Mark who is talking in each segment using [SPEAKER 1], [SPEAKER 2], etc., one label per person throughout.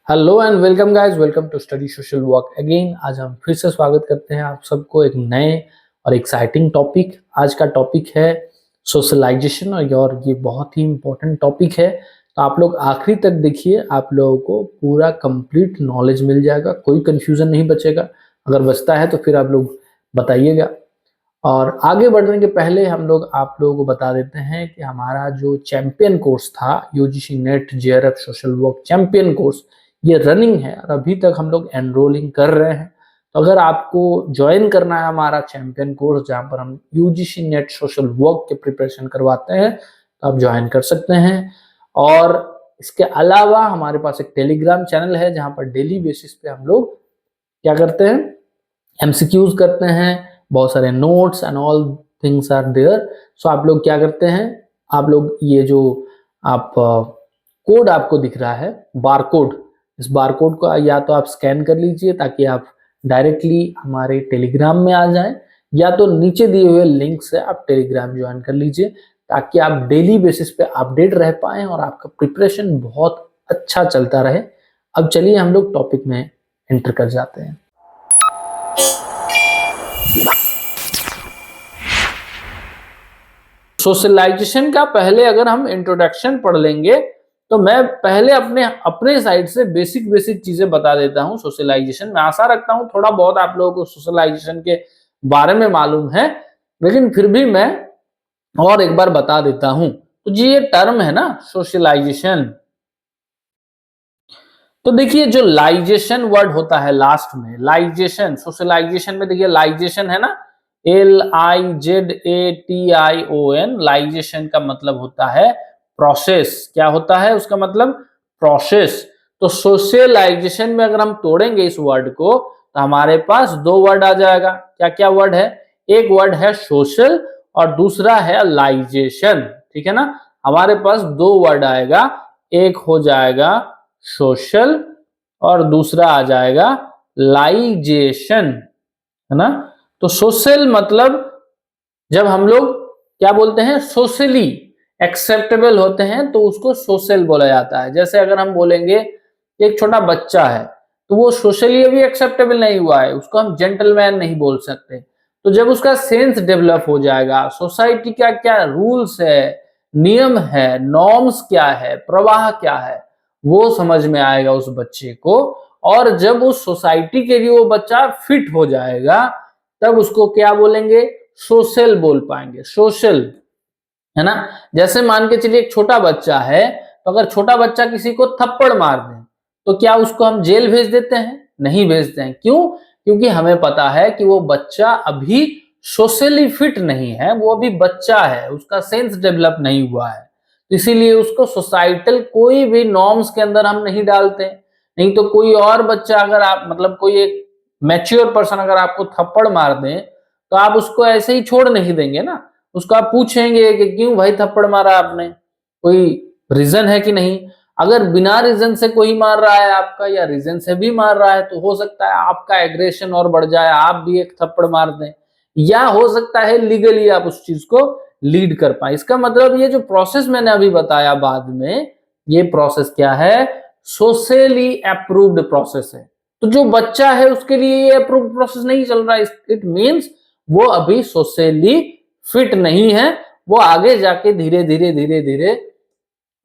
[SPEAKER 1] Hello and welcome guys, welcome to study social work again. आज हम फिर से स्वागत करते हैं आप सबको एक नए और एक्साइटिंग टॉपिक। आज का टॉपिक है सोशलाइजेशन और ये बहुत ही इम्पोर्टेंट टॉपिक है। तो आप लोग आखिरी तक देखिए, आप लोगों को पूरा कंप्लीट नॉलेज मिल जाएगा, कोई कंफ्यूजन नहीं बचेगा। अगर बचता है तो फिर आप लोग बताइएगा। और आगे बढ़ने के पहले हम लोग आप लोगों को बता देते हैं कि हमारा जो चैंपियन कोर्स था, UGC net JRF social work champion course, ये रनिंग है और अभी तक हम लोग एनरोलिंग कर रहे हैं। तो अगर आपको ज्वाइन करना है हमारा चैंपियन कोर्स, जहाँ पर हम यूजीसी नेट सोशल वर्क के प्रिपरेशन करवाते हैं, तो आप ज्वाइन कर सकते हैं। और इसके अलावा हमारे पास एक टेलीग्राम चैनल है, जहाँ पर डेली बेसिस पे हम लोग क्या करते हैं, एमसीक्यूज करते हैं, बहुत सारे notes and all things are there. So आप लोग क्या करते हैं, आप लोग ये जो आप कोड आपको दिख रहा है बार कोड, इस बार कोड को या तो आप स्कैन कर लीजिए ताकि आप डायरेक्टली हमारे टेलीग्राम में आ जाएं, या तो नीचे दिए हुए लिंक से आप टेलीग्राम ज्वाइन कर लीजिए ताकि आप डेली बेसिस पे अपडेट रह पाएं और आपका प्रिपरेशन बहुत अच्छा चलता रहे। अब चलिए हम लोग टॉपिक में एंटर कर जाते हैं। सोशलाइजेशन का पहले अगर हम इंट्रोडक्शन पढ़ लेंगे तो मैं पहले अपने साइड से बेसिक चीजें बता देता हूं। सोशलाइजेशन, मैं आशा रखता हूं थोड़ा बहुत आप लोगों को सोशलाइजेशन के बारे में मालूम है, लेकिन फिर भी मैं और एक बार बता देता हूं। तो जी ये टर्म है ना सोशलाइजेशन, तो देखिए जो लाइजेशन वर्ड होता है लास्ट में, लाइजेशन, सोशलाइजेशन में देखिए लाइजेशन है ना, LIZATION, लाइजेशन का मतलब होता है प्रोसेस। क्या होता है उसका मतलब? प्रोसेस। तो सोशलाइजेशन में अगर हम तोड़ेंगे इस वर्ड को तो हमारे पास दो वर्ड आ जाएगा। क्या क्या वर्ड है? एक वर्ड है सोशल और दूसरा है लाइजेशन। ठीक है ना, हमारे पास दो वर्ड आएगा, एक हो जाएगा सोशल और दूसरा आ जाएगा लाइजेशन, है ना। तो सोशल मतलब जब हम लोग क्या बोलते हैं, सोशली एक्सेप्टेबल होते हैं तो उसको सोशल बोला जाता है। जैसे अगर हम बोलेंगे एक छोटा बच्चा है तो वो सोशली अभी एक्सेप्टेबल नहीं हुआ है, उसको हम जेंटलमैन नहीं बोल सकते। तो जब उसका सेंस डेवलप हो जाएगा, सोसाइटी का क्या रूल्स है, नियम है, नॉर्म्स क्या है, प्रवाह क्या है, वो समझ में आएगा उस बच्चे को। और जब उस सोसाइटी के लिए वो बच्चा फिट हो जाएगा तब उसको क्या बोलेंगे, सोशल बोल पाएंगे, सोशल, है ना। जैसे मान के चलिए एक छोटा बच्चा है, तो अगर छोटा बच्चा किसी को थप्पड़ मार दे तो क्या उसको हम जेल भेज देते हैं? नहीं भेजते हैं। क्यों? क्योंकि हमें पता है कि वो बच्चा अभी सोशली फिट नहीं है, वो अभी बच्चा है, उसका सेंस डेवलप नहीं हुआ है। तो इसीलिए उसको सोसाइटल कोई भी नॉर्म्स के अंदर हम नहीं डालते। नहीं तो कोई और बच्चा, अगर आप मतलब कोई एक मैच्योर पर्सन अगर आपको थप्पड़ मार दे तो आप उसको ऐसे ही छोड़ नहीं देंगे ना, उसको आप पूछेंगे कि क्यों भाई थप्पड़ मारा आपने, कोई रीजन है कि नहीं। अगर बिना रीजन से कोई मार रहा है आपका या रीजन से भी मार रहा है तो हो सकता है आपका एग्रेशन और बढ़ जाए, आप भी एक थप्पड़ मार दें, या हो सकता है लीगली आप उस चीज को लीड कर पाए। इसका मतलब ये जो प्रोसेस मैंने अभी बताया बाद में, ये प्रोसेस क्या है, सोशली अप्रूव्ड प्रोसेस है। तो जो बच्चा है उसके लिए ये अप्रूव्ड प्रोसेस नहीं चल रहा है, इट मींस वो अभी सोशली फिट नहीं है। वो आगे जाके धीरे धीरे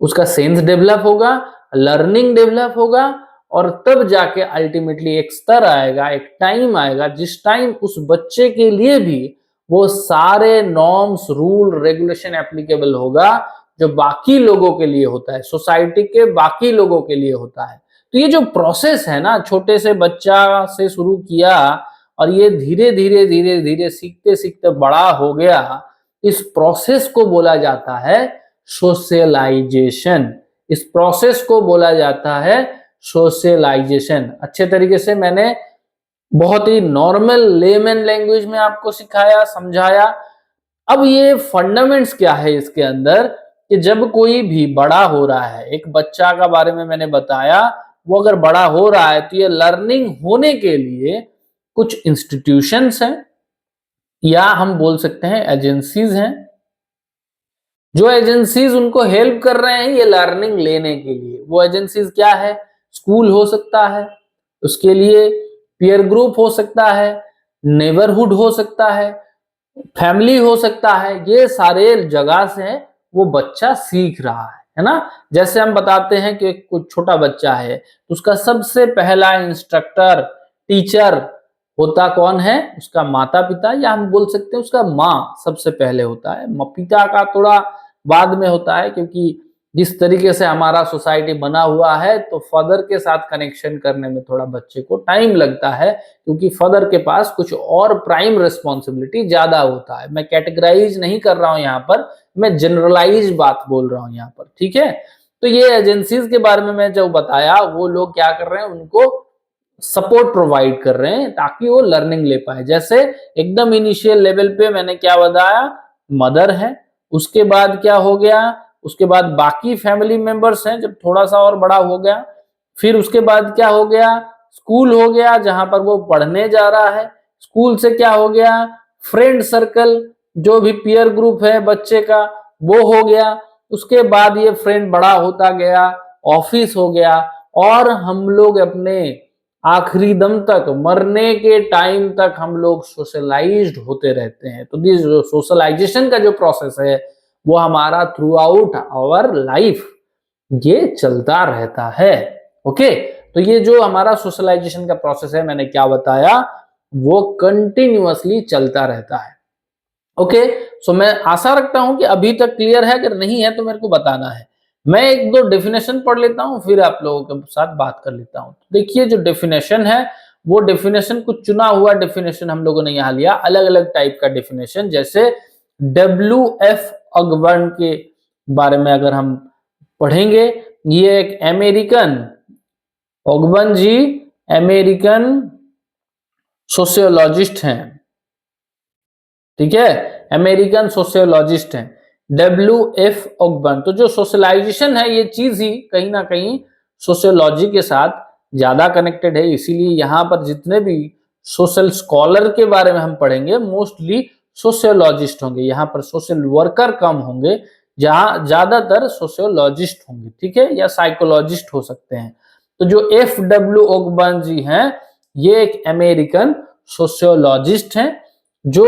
[SPEAKER 1] उसका सेंस डेवलप होगा, लर्निंग डेवलप होगा, और तब जाके अल्टीमेटली एक स्तर आएगा, एक टाइम आएगा जिस टाइम उस बच्चे के लिए भी वो सारे नॉर्म्स, रूल, रेगुलेशन एप्लीकेबल होगा जो बाकी लोगों के लिए होता है, सोसाइटी के बाकी लोगों के लिए होता है। तो ये जो प्रोसेस है ना, छोटे से बच्चा से शुरू किया और ये धीरे धीरे सीखते सीखते बड़ा हो गया, इस प्रोसेस को बोला जाता है सोशलाइजेशन। इस प्रोसेस को बोला जाता है सोशलाइजेशन। अच्छे तरीके से मैंने बहुत ही नॉर्मल लेमन लैंग्वेज में आपको सिखाया, समझाया। अब ये फंडामेंट्स क्या है इसके अंदर, कि जब कोई भी बड़ा हो रहा है, एक बच्चा का बारे में मैंने बताया, वो अगर बड़ा हो रहा है तो ये लर्निंग होने के लिए कुछ इंस्टीट्यूशंस हैं या हम बोल सकते हैं एजेंसीज हैं, जो एजेंसीज उनको हेल्प कर रहे हैं ये लर्निंग लेने के लिए। वो एजेंसीज क्या है? स्कूल हो सकता है, उसके लिए पीयर ग्रुप हो सकता है, नेबरहुड हो सकता है, फैमिली हो सकता है। ये सारे जगह से वो बच्चा सीख रहा है ना। जैसे हम बताते हैं कि कुछ छोटा बच्चा है तो उसका सबसे पहला इंस्ट्रक्टर, टीचर होता कौन है? उसका माता पिता, या हम बोल सकते हैं उसका माँ सबसे पहले होता है। पिता का थोड़ा बाद में होता है, क्योंकि जिस तरीके से हमारा सोसाइटी बना हुआ है तो फादर के साथ कनेक्शन करने में थोड़ा बच्चे को टाइम लगता है, क्योंकि फादर के पास कुछ और प्राइम रिस्पॉन्सिबिलिटी ज्यादा होता है। मैं कैटेगराइज नहीं कर रहा हूं यहाँ पर, मैं जनरलाइज बात बोल रहा हूं यहाँ पर, ठीक है। तो ये एजेंसीज के बारे में मैं जो बताया, वो लोग क्या कर रहे हैं, उनको सपोर्ट प्रोवाइड कर रहे हैं ताकि वो लर्निंग ले पाए। जैसे एकदम इनिशियल लेवल पे मैंने क्या बताया, मदर है, उसके बाद क्या हो गया, उसके बाद बाकी फैमिली मेंबर्स हैं जब थोड़ा सा और बड़ा हो गया, फिर उसके बाद क्या हो गया, स्कूल हो गया जहां पर वो पढ़ने जा रहा है। स्कूल से क्या हो गया, फ्रेंड सर्कल, जो भी पीयर ग्रुप है बच्चे का, वो हो गया। उसके बाद ये फ्रेंड बड़ा होता गया, ऑफिस हो गया, और हम लोग अपने आखिरी दम तक, मरने के टाइम तक हम लोग सोशलाइज्ड होते रहते हैं। तो दिस सोशलाइजेशन का जो प्रोसेस है वो हमारा थ्रू आउट आवर लाइफ ये चलता रहता है। ओके, तो ये जो हमारा सोशलाइजेशन का प्रोसेस है, मैंने क्या बताया, वो कंटिन्यूअसली चलता रहता है। ओके, सो मैं आशा रखता हूं कि अभी तक क्लियर है। अगर नहीं है तो मेरे को बताना है। मैं एक दो डेफिनेशन पढ़ लेता हूं, फिर आप लोगों के साथ बात कर लेता हूं। देखिए, जो डेफिनेशन है वो डेफिनेशन कुछ चुना हुआ डेफिनेशन हम लोगों ने यहाँ लिया, अलग अलग टाइप का डेफिनेशन। जैसे WF ऑगबर्न के बारे में अगर हम पढ़ेंगे, ये एक अमेरिकन, ऑगबर्न जी अमेरिकन सोशियोलॉजिस्ट हैं, ठीक है, अमेरिकन सोशियोलॉजिस्ट हैं WF ऑगबर्न। तो जो सोशलाइजेशन है ये चीज ही कहीं ना कहीं सोशियोलॉजी के साथ ज्यादा कनेक्टेड है, इसीलिए यहाँ पर जितने भी सोशल स्कॉलर के बारे में हम पढ़ेंगे मोस्टली सोशियोलॉजिस्ट होंगे। यहाँ पर सोशल वर्कर कम होंगे, जहाँ ज्यादातर सोशियोलॉजिस्ट होंगे, ठीक है, या साइकोलॉजिस्ट हो सकते हैं। तो जो FW ऑगबर्न जी हैं, ये एक अमेरिकन सोशियोलॉजिस्ट हैं जो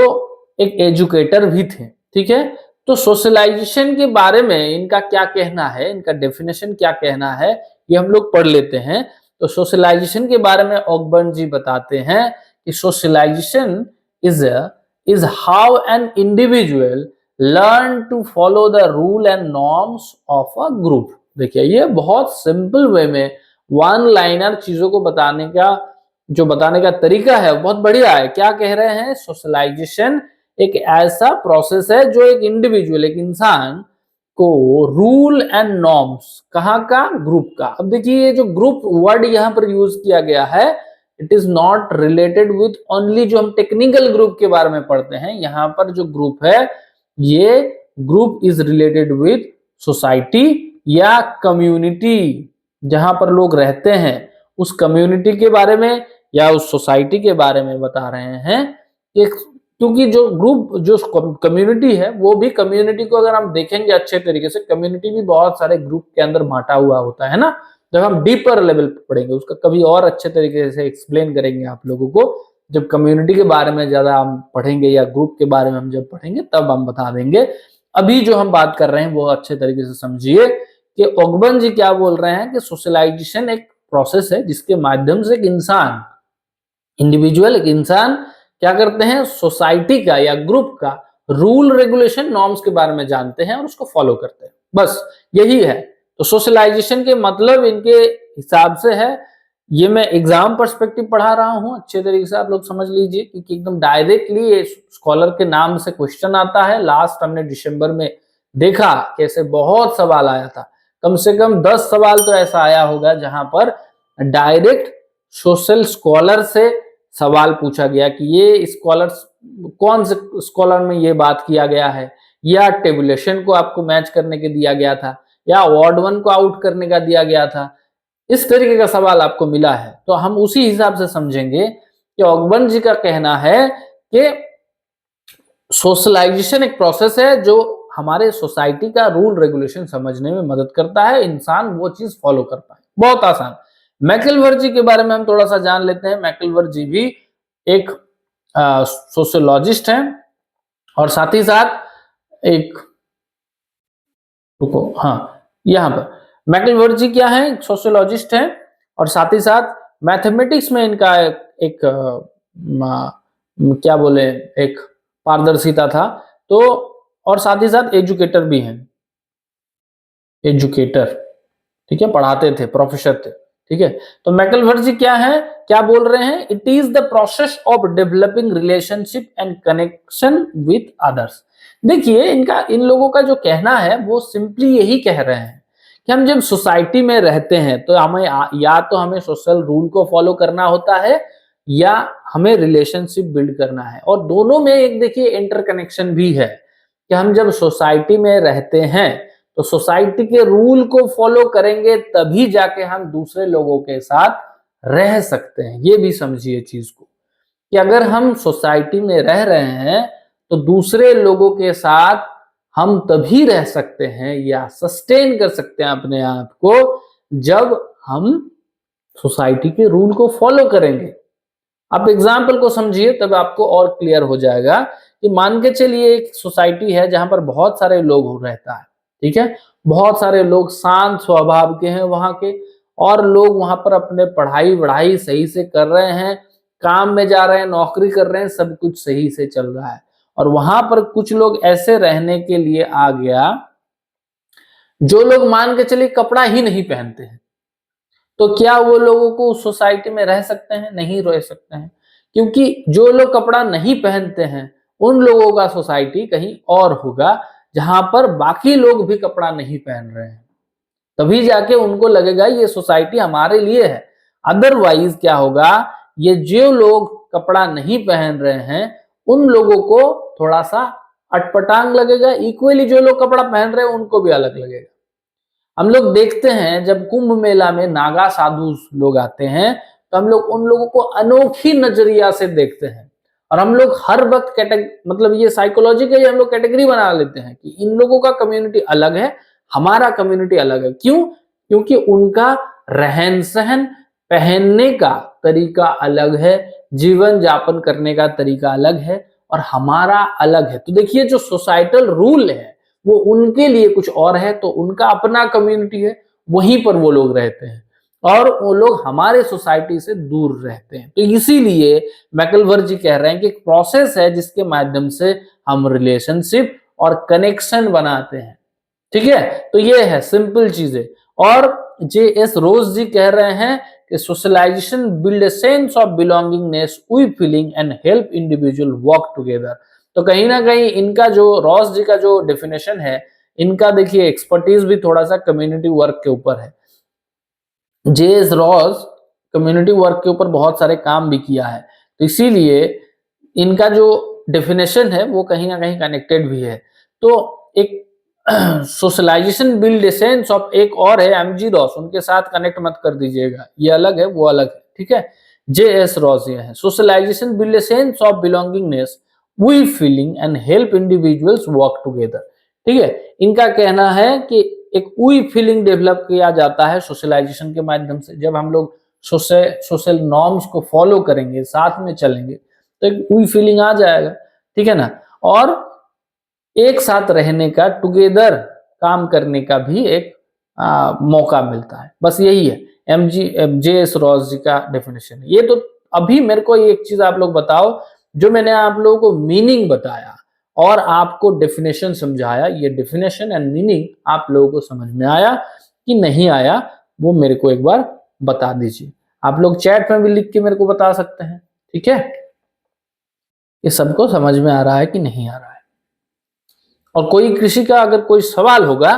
[SPEAKER 1] एक एजुकेटर भी थे, ठीक है। तो सोशलाइजेशन के बारे में इनका क्या कहना है, इनका डेफिनेशन क्या कहना है, ये हम लोग पढ़ लेते हैं। तो सोशलाइजेशन के बारे में ऑगबर्न जी बताते हैं कि socialisation is how an individual learn to follow the rule and norms of a group. देखिए, ये बहुत सिंपल वे में वन लाइनर चीजों को बताने का तरीका है, बहुत बढ़िया है। क्या कह रहे हैं, सोशलाइजेशन एक ऐसा प्रोसेस है जो एक इंडिविजुअल, एक इंसान को रूल एंड नॉर्म्स, कहाँ का, ग्रुप का। अब देखिए, ये जो ग्रुप वर्ड यहाँ पर यूज किया गया है, it is not related with only जो हम टेक्निकल ग्रुप के बारे में पढ़ते हैं। यहाँ पर जो ग्रुप है, ये group is related with society या कम्युनिटी, जहां पर लोग रहते हैं उस कम्युनिटी के बारे में या उस सोसाइटी के बारे में बता रहे हैं। एक, क्योंकि जो ग्रुप, जो कम्युनिटी है, वो भी कम्युनिटी को अगर हम देखेंगे अच्छे तरीके से, कम्युनिटी भी बहुत सारे ग्रुप के अंदर बांटा हुआ होता है ना। जब हम डीपर लेवल पर पढ़ेंगे उसका कभी और अच्छे तरीके से एक्सप्लेन करेंगे आप लोगों को, जब कम्युनिटी के बारे में ज्यादा हम पढ़ेंगे या ग्रुप के बारे में हम जब पढ़ेंगे तब हम बता देंगे। अभी जो हम बात कर रहे हैं वो अच्छे तरीके से समझिए कि ऑगबर्न जी क्या बोल रहे हैं कि सोशलाइजेशन एक प्रोसेस है जिसके माध्यम से एक इंसान, इंडिविजुअल, एक इंसान क्या करते हैं, सोसाइटी का या ग्रुप का रूल रेगुलेशन नॉर्म्स के बारे में जानते हैं और उसको फॉलो करते हैं, बस यही है। तो सोशलाइजेशन के मतलब इनके हिसाब से है, ये मैं एग्जाम पर्सपेक्टिव पढ़ा रहा हूं, अच्छे तरीके से आप लोग समझ लीजिए, क्योंकि एकदम डायरेक्टली स्कॉलर के नाम से क्वेश्चन आता है। लास्ट हमने दिसंबर में देखा कैसे बहुत सवाल आया था, कम से कम 10 सवाल तो ऐसा आया होगा जहां पर डायरेक्ट सोशल स्कॉलर से सवाल पूछा गया कि ये स्कॉलर, कौन से स्कॉलर में ये बात किया गया है, या टेबुलेशन को आपको मैच करने के दिया गया था, या वार्ड 1 को आउट करने का दिया गया था। इस तरीके का सवाल आपको मिला है, तो हम उसी हिसाब से समझेंगे कि ऑगबर्न जी का कहना है कि सोशलाइजेशन एक प्रोसेस है जो हमारे सोसाइटी का रूल रेगुलेशन समझने में मदद करता है, इंसान वो चीज फॉलो कर पाए। बहुत आसान, मैकलवर्जी के बारे में हम थोड़ा सा जान लेते हैं। मैकलवर्जी भी एक सोशियोलॉजिस्ट हैं और साथ ही साथ एक, रुको, हाँ, यहाँ पर मैकलवर्जी क्या है, सोशियोलॉजिस्ट हैं और साथ ही साथ मैथमेटिक्स में इनका एक क्या बोले, एक पारदर्शिता था। तो और साथ ही साथ एजुकेटर भी हैं, एजुकेटर, ठीक है, पढ़ाते थे, प्रोफेसर थे, ठीक है। तो मैकलवर्जी क्या है, क्या बोल रहे हैं, it is the process of developing relationship and connection with others. देखिए इनका, इन लोगों का जो कहना है वो सिंपली यही कह रहे हैं कि हम जब सोसाइटी में रहते हैं तो हमें या तो हमें सोशल रूल को फॉलो करना होता है या हमें रिलेशनशिप बिल्ड करना है, और दोनों में एक देखिए इंटरकनेक्शन भी है कि हम जब सोसाइटी में रहते हैं तो सोसाइटी के रूल को फॉलो करेंगे तभी जाके हम दूसरे लोगों के साथ रह सकते हैं। ये भी समझिए चीज को कि अगर हम सोसाइटी में रह रहे हैं तो दूसरे लोगों के साथ हम तभी रह सकते हैं या सस्टेन कर सकते हैं अपने आप को जब हम सोसाइटी के रूल को फॉलो करेंगे। आप एग्जाम्पल को समझिए तब आपको और क्लियर हो जाएगा कि मान के चलिए एक सोसाइटी है जहां पर बहुत सारे लोग रहता है, ठीक है, बहुत सारे लोग शांत स्वभाव के हैं वहां के, और लोग वहां पर अपने पढ़ाई वढ़ाई सही से कर रहे हैं, काम में जा रहे हैं, नौकरी कर रहे हैं, सब कुछ सही से चल रहा है। और वहां पर कुछ लोग ऐसे रहने के लिए आ गया जो लोग मान के चलिए कपड़ा ही नहीं पहनते हैं, तो क्या वो लोगों को उस सोसाइटी में रह सकते हैं? नहीं रह सकते हैं, क्योंकि जो लोग कपड़ा नहीं पहनते हैं उन लोगों का सोसाइटी कहीं और होगा जहां पर बाकी लोग भी कपड़ा नहीं पहन रहे हैं, तभी जाके उनको लगेगा ये सोसाइटी हमारे लिए है। अदरवाइज क्या होगा, ये जो लोग कपड़ा नहीं पहन रहे हैं उन लोगों को थोड़ा सा अटपटांग लगेगा, इक्वली जो लोग कपड़ा पहन रहे हैं उनको भी अलग लगेगा। हम लोग देखते हैं जब कुंभ मेला में नागा साधु लोग आते हैं तो हम लोग उन लोगों को अनोखी नजरिया से देखते हैं, और हम लोग हर वक्त मतलब ये साइकोलॉजी का हम लोग कैटेगरी बना लेते हैं कि इन लोगों का कम्युनिटी अलग है, हमारा कम्युनिटी अलग है। क्यों? क्योंकि उनका रहन सहन, पहनने का तरीका अलग है, जीवन यापन करने का तरीका अलग है, और हमारा अलग है। तो देखिए जो सोसाइटल रूल है वो उनके लिए कुछ और है, तो उनका अपना कम्युनिटी है, वहीं पर वो लोग रहते हैं, और वो लोग हमारे सोसाइटी से दूर रहते हैं। तो इसीलिए मैकलवर्जी कह रहे हैं कि एक प्रोसेस है जिसके माध्यम से हम रिलेशनशिप और कनेक्शन बनाते हैं, ठीक है। तो ये है सिंपल चीजें। और जे एस रोज जी कह रहे हैं कि socialisation build a sense of belongingness we feeling and help individual work together. तो कहीं ना कहीं इनका जो रॉस जी का जो डेफिनेशन है, इनका देखिए एक्सपर्टीज भी थोड़ा सा कम्युनिटी वर्क के ऊपर है। जे एस रॉस कम्युनिटी वर्क के ऊपर बहुत सारे काम भी किया है, तो इसीलिए इनका जो डेफिनेशन है वो कहीं ना कहीं कनेक्टेड भी है। तो एक सोशलाइजेशन बिल्ड सेंस ऑफ, एक और है एमजी रॉस, उनके साथ कनेक्ट मत कर दीजिएगा, ये अलग है वो अलग है, ठीक है। जे एस रॉस ये है, socialisation build sense of belongingness we feeling and help individuals work together, ठीक है। इनका कहना है कि एक वी फीलिंग डेवलप किया जाता है सोशलाइजेशन के माध्यम से। जब हम लोग सोशल नॉर्म्स को फॉलो करेंगे, साथ में चलेंगे, तो एक वी फीलिंग आ जाएगा, ठीक है ना। और एक साथ रहने का, टुगेदर काम करने का भी एक मौका मिलता है। बस यही है जे एस रॉस जी का डेफिनेशन। ये तो अभी मेरे को एक चीज आप लोग बताओ, जो मैंने आप लोगों को मीनिंग बताया और आपको डेफिनेशन समझाया, ये डेफिनेशन एंड मीनिंग आप लोगों को समझ में आया कि नहीं आया, वो मेरे को एक बार बता दीजिए। आप लोग चैट में भी लिख के मेरे को बता सकते हैं, ठीक है। ये सबको समझ में आ रहा है कि नहीं आ रहा है? और कोई कृषि का अगर कोई सवाल होगा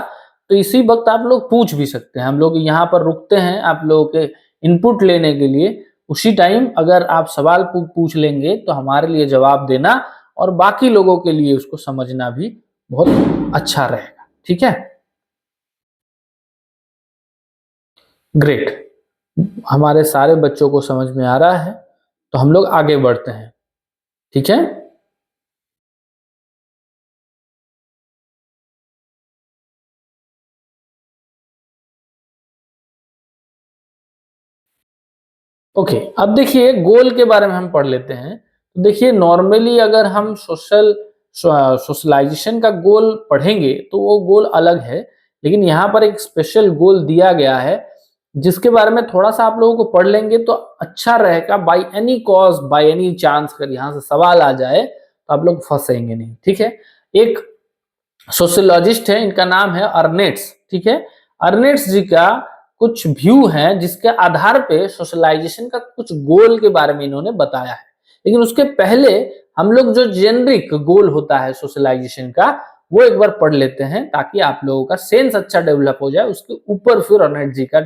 [SPEAKER 1] तो इसी वक्त आप लोग पूछ भी सकते हैं। हम लोग यहाँ पर रुकते हैं आप लोगों के इनपुट लेने के लिए। उसी टाइम अगर आप सवाल पूछ लेंगे तो हमारे लिए जवाब देना और बाकी लोगों के लिए उसको समझना भी बहुत अच्छा रहेगा, ठीक है। ग्रेट, हमारे सारे बच्चों को समझ में आ रहा है, तो हम लोग आगे बढ़ते हैं, ठीक है। ओके, अब देखिए गोल के बारे में हम पढ़ लेते हैं। तो देखिए नॉर्मली अगर हम सोशलाइजेशन का गोल पढ़ेंगे तो वो गोल अलग है, लेकिन यहाँ पर एक स्पेशल गोल दिया गया है जिसके बारे में थोड़ा सा आप लोगों को पढ़ लेंगे तो अच्छा रहेगा। By any cause, by any chance अगर यहाँ से सवाल आ जाए तो आप लोग फंसेंगे नहीं, ठीक है। एक सोशियोलॉजिस्ट है, इनका नाम है अर्नेट्स, ठीक है। अर्नेट्स जी का कुछ व्यू है जिसके आधार पे सोशलाइजेशन का कुछ गोल के बारे में इन्होंने बताया है। लेकिन उसके पहले हम लोग जो जेनरिक गोल होता है सोशलाइजेशन का वो एक बार पढ़ लेते हैं ताकि आप लोगों का सेंस अच्छा डेवलप हो जाए। उसके ऊपर फिर अर्नेट जी का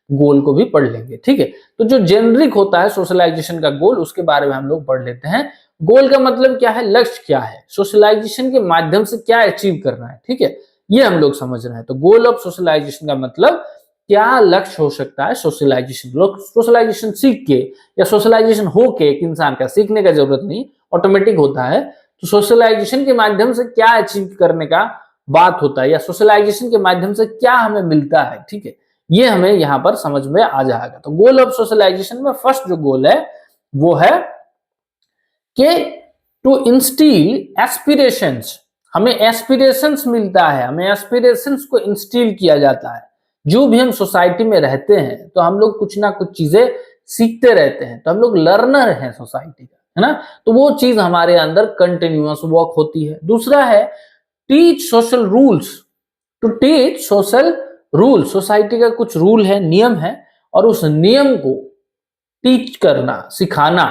[SPEAKER 1] गोल को भी पढ़ लेंगे, ठीक है। तो जो जेनरिक होता है सोशलाइजेशन का गोल उसके बारे में हम लोग पढ़ लेते हैं। गोल का मतलब क्या है, लक्ष्य क्या है, सोशलाइजेशन के माध्यम से क्या अचीव करना है, ठीक है, ये हम लोग समझ रहे हैं। तो गोल ऑफ सोशलाइजेशन का मतलब क्या लक्ष्य हो सकता है सोशलाइजेशन। लोग सोशलाइजेशन सीख के या सोशलाइजेशन हो के, एक इंसान का सीखने का जरूरत नहीं, ऑटोमेटिक होता है। तो सोशलाइजेशन के माध्यम से क्या अचीव करने का बात होता है या सोशलाइजेशन के माध्यम से क्या हमें मिलता है, ठीक है, ये हमें यहाँ पर समझ में आ जाएगा। तो गोल ऑफ सोशलाइजेशन में फर्स्ट जो गोल है वो है कि टू इंस्टील एस्पिरेशंस, हमें एस्पिरेशंस मिलता है, हमें एस्पिरेशंस को इंस्टील किया जाता है। जो भी हम सोसाइटी में रहते हैं तो हम लोग कुछ ना कुछ चीजें सीखते रहते हैं, तो हम लोग लर्नर हैं सोसाइटी का, है ना। तो वो चीज हमारे अंदर कंटिन्यूअस वर्क होती है। दूसरा है teach social rules, to teach social rule, society का कुछ रूल है, नियम है, और उस नियम को टीच करना, सिखाना।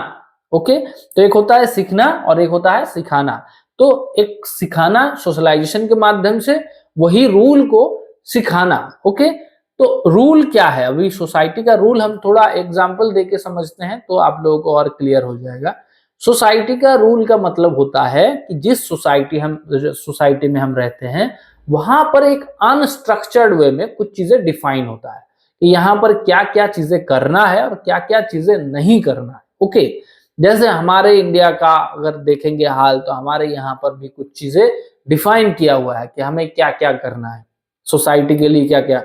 [SPEAKER 1] ओके, तो एक होता है सीखना और एक होता है सिखाना। तो एक सिखाना सोशलाइजेशन के माध्यम से, वही रूल को सिखाना। ओके, तो रूल क्या है, अभी सोसाइटी का रूल हम थोड़ा एग्जांपल देके समझते हैं तो आप लोगों को और क्लियर हो जाएगा। सोसाइटी का रूल का मतलब होता है कि जिस सोसाइटी में हम रहते हैं वहां पर एक अनस्ट्रक्चर्ड वे में कुछ चीजें डिफाइन होता है कि यहाँ पर क्या क्या चीजें करना है और क्या क्या चीजें नहीं करना है। ओके, जैसे हमारे इंडिया का अगर देखेंगे हाल तो हमारे यहाँ पर भी कुछ चीजें डिफाइन किया हुआ है कि हमें क्या क्या करना है सोसाइटी के लिए, क्या क्या।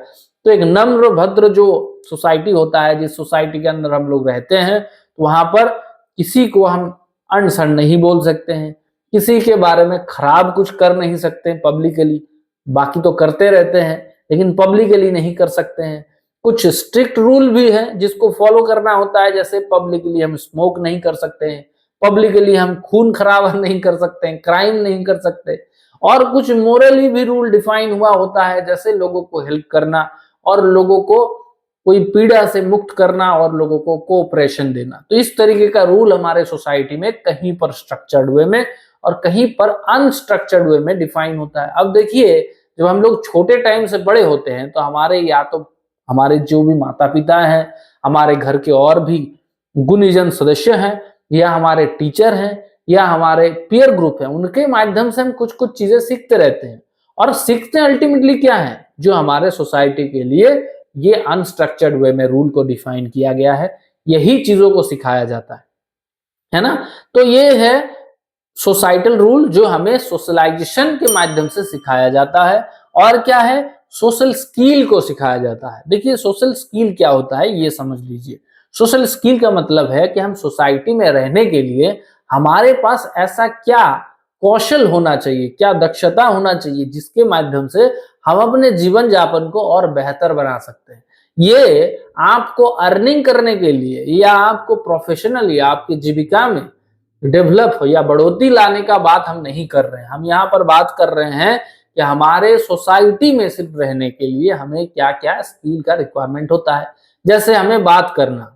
[SPEAKER 1] तो एक नम्र भद्र जो सोसाइटी होता है, जिस सोसाइटी के अंदर हम लोग रहते हैं, तो वहां पर किसी को हम अनसन नहीं बोल सकते हैं, किसी के बारे में खराब कुछ कर नहीं सकते पब्लिकली, बाकी तो करते रहते हैं लेकिन पब्लिकली नहीं कर सकते हैं। कुछ स्ट्रिक्ट रूल भी है जिसको फॉलो करना होता है, जैसे पब्लिकली हम स्मोक नहीं कर सकते हैं, पब्लिकली हम खून खराबा नहीं कर सकते हैं, क्राइम नहीं कर सकते। और कुछ मोरली भी रूल डिफाइन हुआ होता है, जैसे लोगों को हेल्प करना और लोगों को कोई पीड़ा से मुक्त करना और लोगों को कोऑपरेशन देना। तो इस तरीके का रूल हमारे सोसाइटी में कहीं पर स्ट्रक्चर्ड वे में और कहीं पर अनस्ट्रक्चर्ड वे में डिफाइन होता है। अब देखिए जब हम लोग छोटे टाइम से बड़े होते हैं तो हमारे या तो हमारे जो भी माता पिता हैं, हमारे घर के और भी गुणीजन सदस्य हैं, या हमारे टीचर हैं, या हमारे पीयर ग्रुप है, उनके माध्यम से हम कुछ कुछ चीजें सीखते रहते हैं। और सीखते अल्टीमेटली क्या है, जो हमारे सोसाइटी के लिए ये अनस्ट्रक्चर्ड वे में रूल को डिफाइन किया गया है, यही चीजों को सिखाया जाता है ना। तो ये है सोसाइटल रूल जो हमें सोशलाइजेशन के माध्यम से सिखाया जाता है। और क्या है, सोशल स्किल को सिखाया जाता है। देखिए सोशल स्किल क्या होता है ये समझ लीजिए। सोशल स्किल का मतलब है कि हम सोसाइटी में रहने के लिए हमारे पास ऐसा क्या कौशल होना चाहिए, क्या दक्षता होना चाहिए जिसके माध्यम से हम अपने जीवन यापन को और बेहतर बना सकते हैं। ये आपको अर्निंग करने के लिए या आपको प्रोफेशनली आपकी जीविका में डेवलप हो या बढ़ोतरी लाने का बात हम नहीं कर रहे हैं। हम यहाँ पर बात कर रहे हैं कि हमारे सोसाइटी में सिर्फ रहने के लिए हमें क्या क्या स्किल का रिक्वायरमेंट होता है। जैसे हमें बात करना,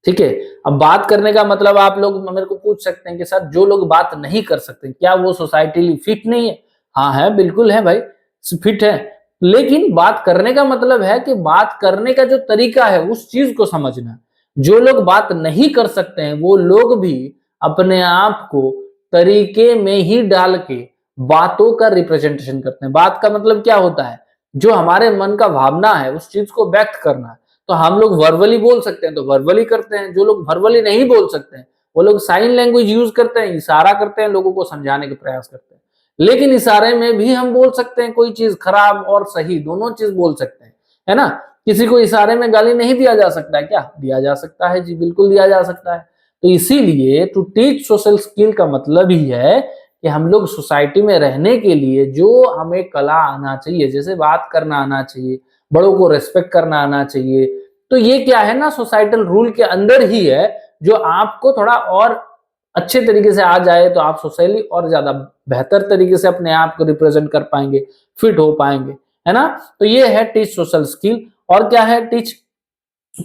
[SPEAKER 1] ठीक है। अब बात करने का मतलब आप लोग मेरे को पूछ सकते हैं कि सर जो लोग बात नहीं कर सकते क्या वो सोसाइटी फिट नहीं है? हाँ है, बिल्कुल है भाई, फिट है। लेकिन बात करने का मतलब है कि बात करने का जो तरीका है उस चीज को समझना। जो लोग बात नहीं कर सकते हैं वो लोग भी अपने आप को तरीके में ही डाल के बातों का रिप्रेजेंटेशन करते हैं। बात का मतलब क्या होता है, जो हमारे मन का भावना है उस चीज को व्यक्त करना। तो हम लोग वर्बली बोल सकते हैं तो वर्बली करते हैं, जो लोग वर्बली नहीं बोल सकते हैं वो लोग साइन लैंग्वेज यूज करते हैं, इशारा करते हैं, लोगों को समझाने के प्रयास करते हैं। लेकिन इशारे में भी हम बोल सकते हैं कोई चीज, खराब और सही दोनों चीज बोल सकते हैं, है ना। किसी को इशारे में गाली नहीं दिया जा सकता है क्या? दिया जा सकता है जी, बिल्कुल दिया जा सकता है। तो इसीलिए टू टीच सोशल स्किल का मतलब ही है कि हम लोग सोसाइटी में रहने के लिए जो हमें कला आना चाहिए, जैसे बात करना आना चाहिए, बड़ों को रेस्पेक्ट करना आना चाहिए, तो ये क्या है ना, सोसाइटल रूल के अंदर ही है, जो आपको थोड़ा और अच्छे तरीके से आ जाए तो आप सोशली और ज्यादा बेहतर तरीके से अपने आप को रिप्रेजेंट कर पाएंगे, फिट हो पाएंगे, है ना। तो ये है टीच सोशल स्किल। और क्या है? टीच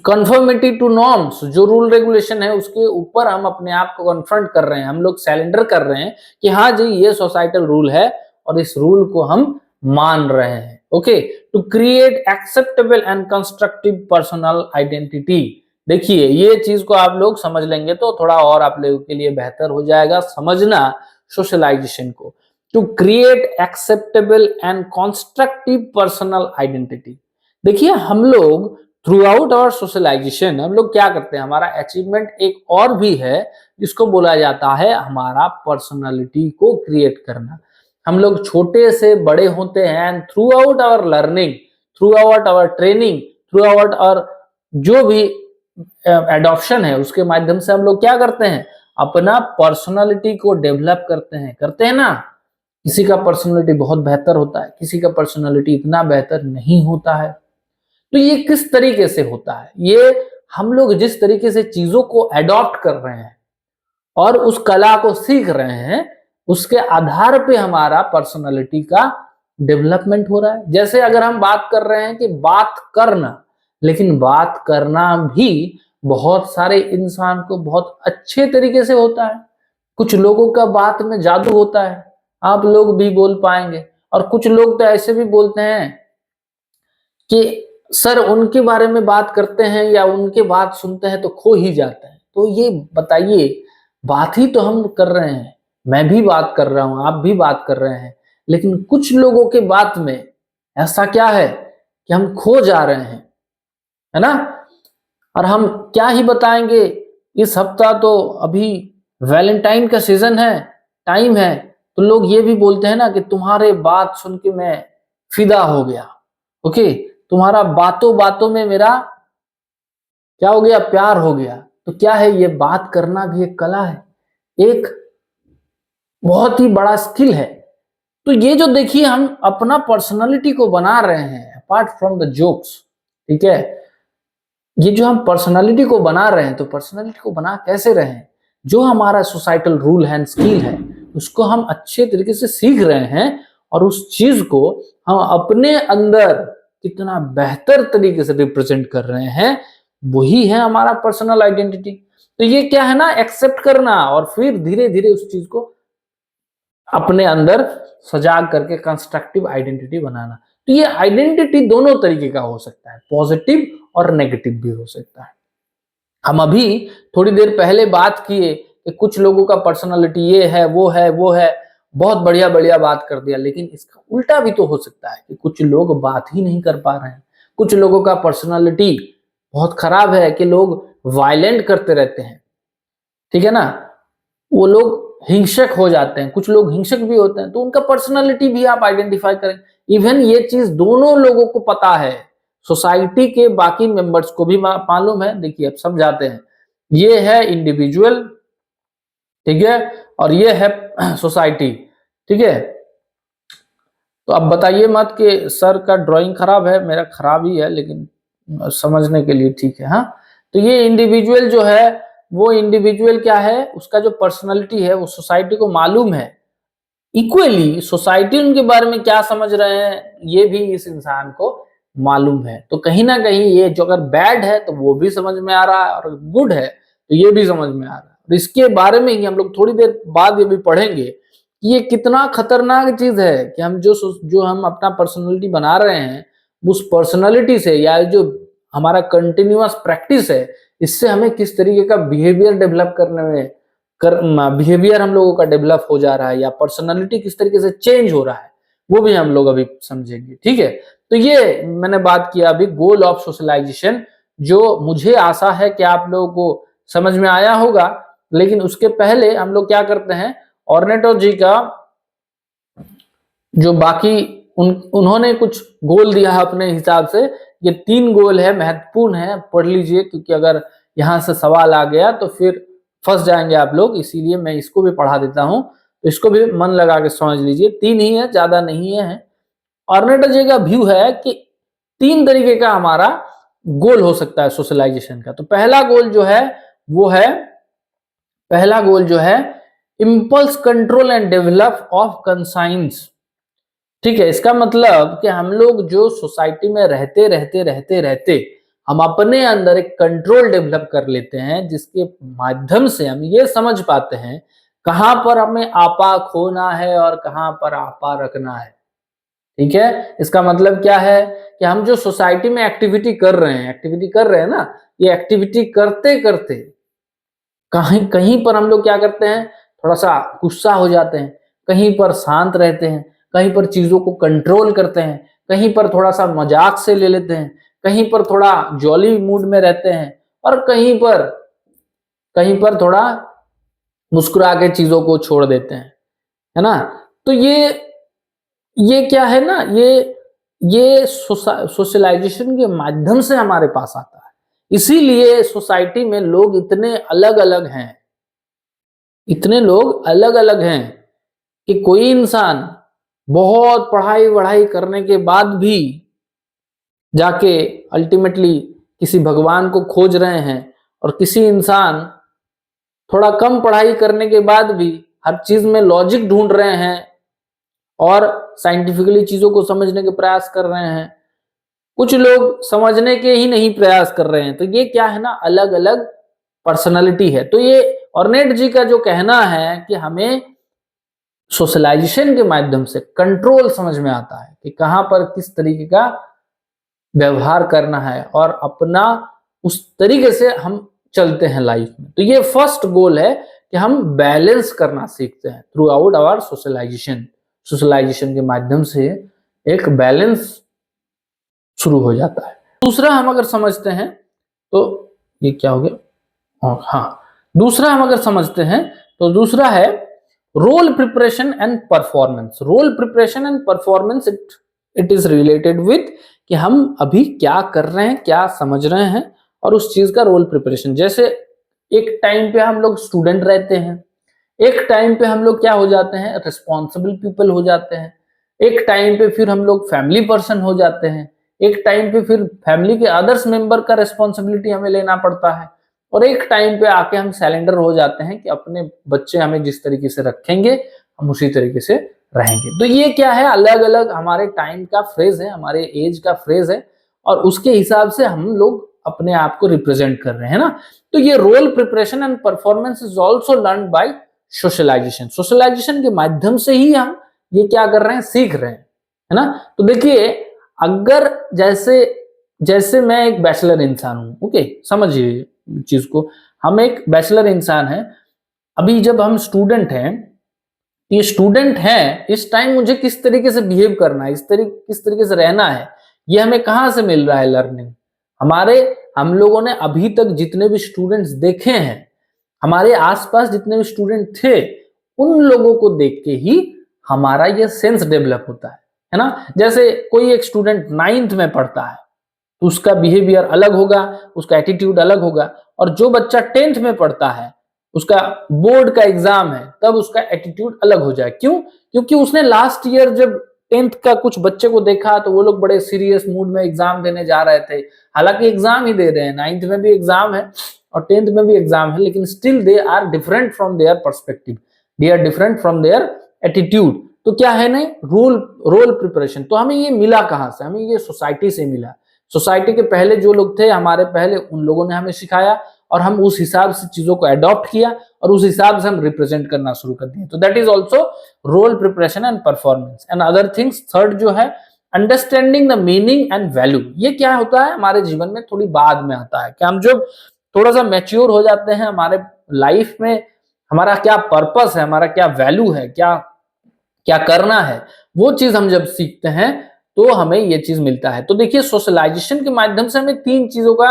[SPEAKER 1] कन्फर्मिटी टू नॉर्म्स, जो रूल रेगुलेशन है उसके ऊपर हम अपने आप को कन्फ्रंट कर रहे हैं, हम लोग सरेंडर कर रहे हैं कि हाँ जी ये सोसाइटल रूल है और इस रूल को हम मान रहे हैं। Okay, to create acceptable and constructive personal identity. देखिए ये चीज को आप लोग समझ लेंगे तो थोड़ा और आप लोगों के लिए बेहतर हो जाएगा समझना सोशलाइजेशन को। To create acceptable and constructive personal identity. देखिए हम लोग थ्रू आउट आवर सोशलाइजेशन हम लोग क्या करते हैं, हमारा अचीवमेंट एक और भी है जिसको बोला जाता है हमारा पर्सनालिटी को क्रिएट करना। हम लोग छोटे से बड़े होते हैं, throughout our learning, throughout our training, throughout our जो भी एडॉप्शन है उसके माध्यम से हम लोग क्या करते हैं, अपना पर्सनालिटी को डेवलप करते हैं ना। किसी का पर्सनालिटी बहुत बेहतर होता है, किसी का पर्सनालिटी इतना बेहतर नहीं होता है। तो ये किस तरीके से होता है? ये हम लोग जिस तरीके से चीजों को एडॉप्ट कर रहे हैं और उस कला को सीख रहे हैं, उसके आधार पे हमारा पर्सनालिटी का डेवलपमेंट हो रहा है। जैसे अगर हम बात कर रहे हैं कि बात करना, लेकिन बात करना भी बहुत सारे इंसान को बहुत अच्छे तरीके से होता है। कुछ लोगों का बात में जादू होता है, आप लोग भी बोल पाएंगे। और कुछ लोग तो ऐसे भी बोलते हैं कि सर उनके बारे में बात करते हैं या उनके बात सुनते हैं तो खो ही जाते हैं। तो ये बताइए, बात ही तो हम कर रहे हैं, मैं भी बात कर रहा हूं, आप भी बात कर रहे हैं, लेकिन कुछ लोगों के बात में ऐसा क्या है कि हम खो जा रहे हैं, है ना। और हम क्या ही बताएंगे, इस हफ्ता तो अभी वैलेंटाइन का सीजन है, टाइम है, तो लोग ये भी बोलते हैं ना कि तुम्हारे बात सुन के मैं फिदा हो गया। ओके, तुम्हारा बातों बातों में मेरा क्या हो गया, प्यार हो गया। तो क्या है, ये बात करना भी एक कला है, एक बहुत ही बड़ा स्किल है। तो ये जो देखिए हम अपना पर्सनालिटी को बना रहे हैं अपार्ट फ्रॉम द जोक्स, ठीक है, ये जो हम पर्सनालिटी को बना रहे हैं, तो पर्सनालिटी को बना कैसे रहे हैं, जो हमारा सोसाइटल रूल है, स्किल है, उसको हम अच्छे तरीके से सीख रहे हैं और उस चीज को हम अपने अंदर कितना बेहतर तरीके से रिप्रेजेंट कर रहे हैं, वही है हमारा पर्सनल आइडेंटिटी। तो ये क्या है ना, एक्सेप्ट करना और फिर धीरे धीरे उस चीज को अपने अंदर सजाग करके कंस्ट्रक्टिव आइडेंटिटी बनाना। तो ये आइडेंटिटी दोनों तरीके का हो सकता है, पॉजिटिव और नेगेटिव भी हो सकता है। हम अभी थोड़ी देर पहले बात किए कि कुछ लोगों का पर्सनालिटी ये है, वो है, वो है, बहुत बढ़िया बढ़िया बात कर दिया, लेकिन इसका उल्टा भी तो हो सकता है कि कुछ लोग बात ही नहीं कर पा रहे हैं। कुछ लोगों का पर्सनालिटी बहुत खराब है कि लोग वायलेंट करते रहते हैं, ठीक है ना, वो लोग हिंसक हो जाते हैं, कुछ लोग हिंसक भी होते हैं, तो उनका पर्सनालिटी भी आप आइडेंटिफाई करें। इवन ये चीज दोनों लोगों को पता है, सोसाइटी के बाकी मेंबर्स को भी मालूम है। देखिए अब सब जाते हैं, ये है इंडिविजुअल, ठीक है, और ये है सोसाइटी, ठीक है। तो अब बताइए मत कि सर का ड्राइंग खराब है, मेरा खराब ही है, लेकिन समझने के लिए ठीक है। हाँ, तो ये इंडिविजुअल जो है, वो इंडिविजुअल क्या है, उसका जो पर्सनालिटी है वो सोसाइटी को मालूम है। इक्वली सोसाइटी उनके बारे में क्या समझ रहे हैं ये भी इस इंसान को मालूम है। तो कहीं ना कहीं ये जो अगर बैड है तो वो भी समझ में आ रहा है, और गुड है तो ये भी समझ में आ रहा है। और इसके बारे में ही हम लोग थोड़ी देर बाद ये भी पढ़ेंगे कि ये कितना खतरनाक चीज है कि हम जो हम अपना पर्सनैलिटी बना रहे हैं, उस पर्सनैलिटी से या जो हमारा कंटिन्यूअस प्रैक्टिस है, इससे हमें किस तरीके का बिहेवियर डेवलप करने में बिहेवियर हम लोगों का डेवलप हो जा रहा है, या पर्सनालिटी किस तरीके से चेंज हो रहा है, वो भी हम लोग अभी समझेंगे, ठीक है। तो ये मैंने बात किया अभी गोल ऑफ सोशलाइजेशन, जो मुझे आशा है कि आप लोगों को समझ में आया होगा। लेकिन उसके पहले हम लोग क्या करते हैं, ऑर्नेटो जी का जो बाकी उन्होंने कुछ गोल दिया है अपने हिसाब से ये 3 गोल है, महत्वपूर्ण है, पढ़ लीजिए, क्योंकि अगर यहाँ से सवाल आ गया तो फिर फंस जाएंगे आप लोग, इसीलिए मैं इसको भी पढ़ा देता हूँ, तो इसको भी मन लगा के समझ लीजिए। 3 ही है, ज्यादा नहीं है। ऑर्नेटोजी का व्यू है कि 3 तरीके का हमारा गोल हो सकता है सोशलाइजेशन का। तो पहला गोल जो है वो है, पहला गोल जो है impulse control and develop of conscience. ठीक है, इसका मतलब कि हम लोग जो सोसाइटी में रहते रहते रहते रहते हम अपने अंदर एक कंट्रोल डेवलप कर लेते हैं, जिसके माध्यम से हम ये समझ पाते हैं कहां पर हमें आपा खोना है और कहां पर आपा रखना है। ठीक है, इसका मतलब क्या है कि हम जो सोसाइटी में एक्टिविटी कर रहे हैं ना, ये एक्टिविटी करते करते कहीं कहीं पर हम लोग क्या करते हैं, थोड़ा सा गुस्सा हो जाते हैं, कहीं पर शांत रहते हैं, कहीं पर चीजों को कंट्रोल करते हैं, कहीं पर थोड़ा सा मजाक से ले लेते हैं, कहीं पर थोड़ा जॉली मूड में रहते हैं, और कहीं पर थोड़ा मुस्कुरा के चीजों को छोड़ देते हैं, है ना। तो ये क्या है ना, ये सोशलाइजेशन के माध्यम से हमारे पास आता है। इसीलिए सोसाइटी में लोग इतने अलग अलग हैं, इतने लोग अलग अलग हैं कि कोई इंसान बहुत पढ़ाई वढ़ाई करने के बाद भी जाके अल्टीमेटली किसी भगवान को खोज रहे हैं, और किसी इंसान थोड़ा कम पढ़ाई करने के बाद भी हर चीज में लॉजिक ढूंढ रहे हैं और साइंटिफिकली चीजों को समझने के प्रयास कर रहे हैं। कुछ लोग समझने के ही नहीं प्रयास कर रहे हैं। तो ये क्या है ना, अलग अलग पर्सनालिटी है। तो ये ऑर्नेट जी का जो कहना है कि हमें सोशलाइजेशन के माध्यम से कंट्रोल समझ में आता है कि कहां पर किस तरीके का व्यवहार करना है, और अपना उस तरीके से हम चलते हैं लाइफ में। तो ये फर्स्ट गोल है कि हम बैलेंस करना सीखते हैं थ्रू आउट आवर सोशलाइजेशन के माध्यम से एक बैलेंस शुरू हो जाता है। दूसरा हम अगर समझते हैं तो ये क्या हो गया, हाँ, दूसरा हम अगर समझते हैं तो दूसरा है role preparation and performance. Role preparation and performance it is related with कि हम अभी क्या कर रहे हैं, क्या समझ रहे हैं, और उस चीज का रोल प्रिपरेशन। जैसे एक टाइम पे हम लोग स्टूडेंट रहते हैं, एक टाइम पे हम लोग क्या हो जाते हैं, रिस्पॉन्सिबल पीपल हो जाते हैं, एक टाइम पे फिर हम लोग फैमिली पर्सन हो जाते हैं, एक टाइम पे फिर फैमिली के अदर्स मेंबर का रिस्पॉन्सिबिलिटी हमें लेना पड़ता है, और एक टाइम पे आके हम सरेंडर हो जाते हैं कि अपने बच्चे हमें जिस तरीके से रखेंगे हम उसी तरीके से रहेंगे। तो ये क्या है, अलग अलग हमारे टाइम का फ्रेज है, हमारे एज का फ्रेज है, और उसके हिसाब से हम लोग अपने आप को रिप्रेजेंट कर रहे हैं ना। तो ये role preparation and performance is also learn by socialisation. Socialisation के माध्यम से ही हम ये क्या कर रहे हैं, सीख रहे हैं, है ना। तो देखिए, अगर जैसे मैं एक बैचलर इंसान हूं, ओके, समझिए चीज को, हम एक बैचलर इंसान है, अभी जब हम स्टूडेंट हैं, ये स्टूडेंट है, इस टाइम मुझे किस तरीके से बिहेव करना है, किस तरीके से रहना है, ये हमें कहां से मिल रहा है लर्निंग। हम लोगों ने अभी तक जितने भी स्टूडेंट्स देखे हैं, हमारे आसपास जितने भी स्टूडेंट थे, उन लोगों को देख के ही हमारा ये सेंस डेवलप होता है ना। जैसे कोई एक स्टूडेंट 9th में पढ़ता है तो उसका बिहेवियर अलग होगा, उसका एटीट्यूड अलग होगा, और जो बच्चा 10th में पढ़ता है, उसका बोर्ड का एग्जाम है, तब उसका एटीट्यूड अलग हो जाए। क्यों? क्योंकि उसने लास्ट ईयर जब 10th का कुछ बच्चे को देखा तो वो लोग बड़े सीरियस मूड में एग्जाम देने जा रहे थे, हालांकि एग्जाम ही दे रहे हैं, 9th में भी एग्जाम है और 10th में भी एग्जाम है, लेकिन still they are different from their perspective, they are different from their attitude. तो क्या है ना, रोल प्रिपरेशन। तो हमें ये मिला कहां से, हमें ये सोसाइटी से मिला। सोसाइटी के पहले जो लोग थे हमारे पहले, उन लोगों ने हमें सिखाया, और हम उस हिसाब से चीजों को अडॉप्ट किया, और उस हिसाब से हम रिप्रेजेंट करना शुरू कर दिए। तो that is also role preparation and performance and other things. Third जो है understanding the meaning and value. ये क्या होता है, हमारे जीवन में थोड़ी बाद में आता है कि हम जब थोड़ा सा मैच्योर हो जाते हैं, हमारे लाइफ में हमारा क्या पर्पस है, हमारा क्या वैल्यू है, क्या क्या करना है, वो चीज हम जब सीखते हैं तो हमें ये चीज मिलता है। तो देखिए, सोशलाइजेशन के माध्यम से हमें 3 चीजों का,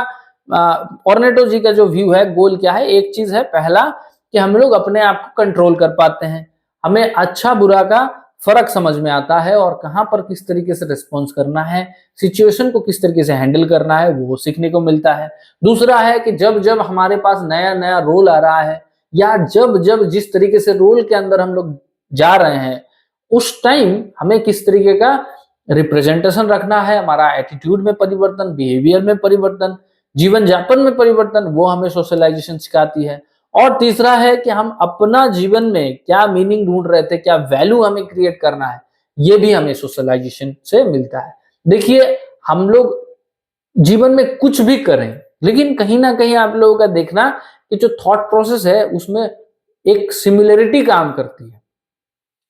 [SPEAKER 1] ऑर्नेटो जी का जो व्यू है, गोल क्या है, एक चीज है, पहला कि हम लोग अपने आप को कंट्रोल कर पाते हैं, हमें अच्छा बुरा का फर्क समझ में आता है और कहाँ पर किस तरीके से रिस्पॉन्स करना है, सिचुएशन को किस तरीके से हैंडल करना है, वो सीखने को मिलता है। दूसरा है कि जब जब हमारे पास नया नया रोल आ रहा है या जब जब जिस तरीके से रोल के अंदर हम लोग जा रहे हैं, उस टाइम हमें किस तरीके का रिप्रेजेंटेशन रखना है, हमारा एटीट्यूड में परिवर्तन, बिहेवियर में परिवर्तन, जीवन यापन में परिवर्तन, वो हमें सोशलाइजेशन सिखाती है। और तीसरा है कि हम अपना जीवन में क्या मीनिंग ढूंढ रहे थे, क्या वैल्यू हमें क्रिएट करना है, ये भी हमें सोशलाइजेशन से मिलता है। देखिए, हम लोग जीवन में कुछ भी करें, लेकिन कहीं ना कहीं आप लोगों का देखना कि जो थॉट प्रोसेस है उसमें एक सिमिलरिटी काम करती है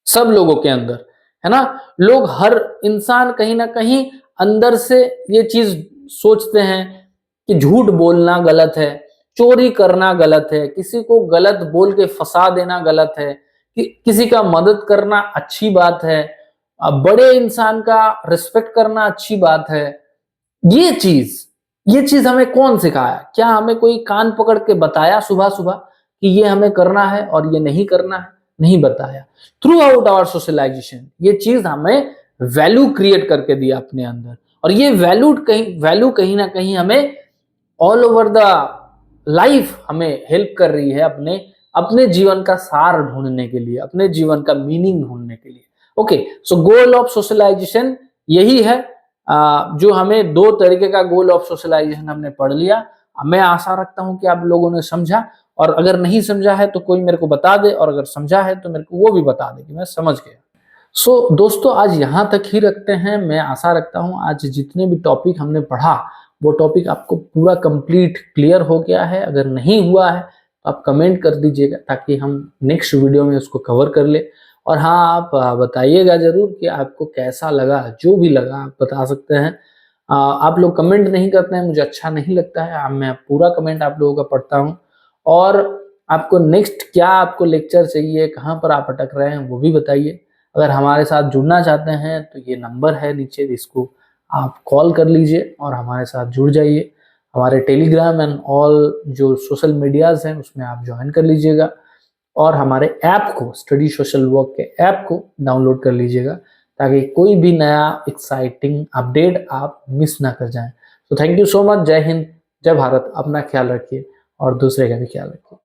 [SPEAKER 1] सब लोगों के अंदर, है ना। लोग, हर इंसान कहीं ना कहीं अंदर से ये चीज सोचते हैं कि झूठ बोलना गलत है, चोरी करना गलत है, किसी को गलत बोल के फंसा देना गलत है, कि किसी का मदद करना अच्छी बात है, बड़े इंसान का रिस्पेक्ट करना अच्छी बात है। ये चीज ये चीज हमें कौन सिखाया? क्या हमें कोई कान पकड़ के बताया सुबह सुबह कि ये हमें करना है और ये नहीं करना है? नहीं बताया। थ्रू आउट आवर सोशलाइजेशन ये चीज हमें वैल्यू क्रिएट करके दिया अपने अंदर, और ये वैल्यू कहीं ना कहीं हमें ऑल ओवर द लाइफ हमें हेल्प कर रही है अपने अपने जीवन का सार ढूंढने के लिए, अपने जीवन का मीनिंग ढूंढने के लिए। Okay, so goal of socialisation यही है। जो हमें दो तरीके का गोल ऑफ सोशलाइजेशन हमने पढ़ लिया। मैं आशा रखता हूं कि आप लोगों ने समझा, और अगर नहीं समझा है तो कोई मेरे को बता दे, और अगर समझा है तो मेरे को वो भी बता दे कि मैं समझ गया। सो दोस्तों, आज यहाँ तक ही रखते हैं। मैं आशा रखता हूँ आज जितने भी टॉपिक हमने पढ़ा वो टॉपिक आपको पूरा कंप्लीट क्लियर हो गया है। अगर नहीं हुआ है तो आप कमेंट कर दीजिएगा ताकि हम नेक्स्ट वीडियो में उसको कवर कर ले। और हाँ, आप बताइएगा जरूर कि आपको कैसा लगा, जो भी लगा आप बता सकते हैं। आप लोग कमेंट नहीं करते हैं, मुझे अच्छा नहीं लगता है। मैं पूरा कमेंट आप लोगों का पढ़ता हूँ। और आपको नेक्स्ट क्या आपको लेक्चर चाहिए, कहाँ पर आप अटक रहे हैं, वो भी बताइए। अगर हमारे साथ जुड़ना चाहते हैं तो ये नंबर है नीचे, इसको आप कॉल कर लीजिए और हमारे साथ जुड़ जाइए। हमारे टेलीग्राम एंड ऑल जो सोशल मीडियाज हैं उसमें आप ज्वाइन कर लीजिएगा, और हमारे ऐप को, स्टडी सोशल वर्क के ऐप को डाउनलोड कर लीजिएगा ताकि कोई भी नया एक्साइटिंग अपडेट आप मिस ना कर जाएं। तो थैंक यू सो मच। जय हिंद, जय भारत। अपना ख्याल रखिए और दूसरे का भी ख्याल रखिए।